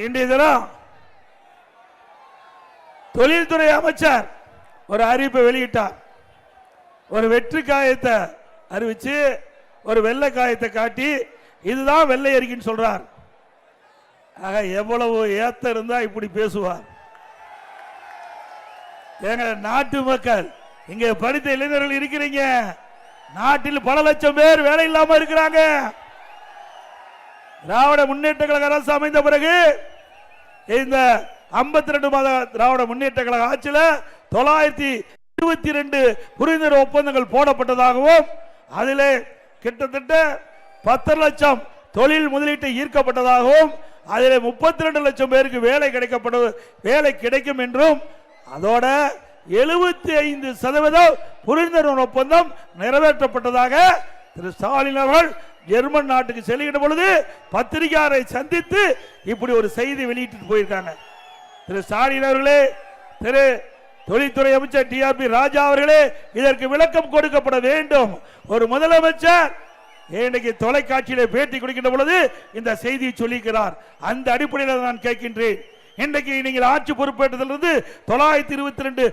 இன்றைய தினம் தொழில்துறை அமைச்சர் ஒரு அறிவிப்பை வெளியிட்டார். ஒரு வெற்றி காயத்தை அறிவிச்சு ஒரு வெள்ளை காயத்தை காட்டி இதுதான் வெள்ளை அறிக்கைன்னு சொல்றார். ஆக எவ்வளவு ஏத்த இருந்தா இப்படி பேசுவார்? எங்க நாட்டு மக்கள், இங்க படித்த இளைஞர்கள் இருக்கிறீங்க. நாட்டில் பல லட்சம் பேர் வேலை இல்லாம இருக்கிறாங்க. திராவிட முன்னேற்ற கழக அரசு அமைந்த பிறகு இந்த 52 மாத திராவிட முன்னேற்ற கழக ஆட்சியில் 922 புரிந்துணர்வு ஒப்பந்தங்கள் போடப்பட்டதாகவும் அதிலே கிட்டத்தட்ட 10 லட்சம் தொழில் முதலீட்டை ஈர்க்கப்பட்டதாகவும் அதிலே 32 லட்சம் பேருக்கு வேலை கிடைக்கும் என்றும் அதோட 75% புரிந்துணர்வு ஒப்பந்தம் நிறைவேற்றப்பட்டதாக திரு ஸ்டாலின் அவர்கள் ஜெர்மன் நாட்டுக்கு செல்கின்ற பொழுது பத்திரிகையாளரை சந்தித்து இப்படி ஒரு செய்தி வெளியிட்டு போயிருக்காங்க. திரு ஸ்டாலின் அவர்களே, திரு தொழில்துறை அமைச்சர் டிஆர்பி ராஜா அவர்களே, இதற்கு விளக்கம் கொடுக்கப்பட வேண்டும். ஒரு முதலமைச்சர் இன்னைக்கு தொலைக்காட்சியில பேட்டி கொடுக்கின்ற பொழுது இந்த செய்தியை சொல்லிக்கிறார். அந்த அடிப்படையில் நான் கேட்கின்றேன், இன்றைக்கு நீங்கள் ஆட்சி பொறுப்பேற்றதிலிருந்து 922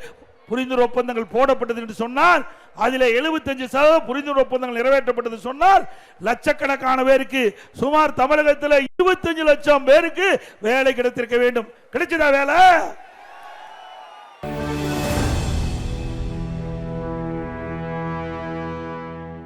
புரிந்துணர்வு ஒப்பந்தங்கள் போடப்பட்டது என்று சொன்னால் அதில் 75% புரிந்துணர்வு ஒப்பந்தங்கள் நிறைவேற்றப்பட்டது சொன்னால் லட்சக்கணக்கான பேருக்கு, சுமார் தமிழகத்தில் 25 லட்சம் பேருக்கு வேலை கிடைத்திருக்க வேண்டும். கிடைச்சதா வேலை?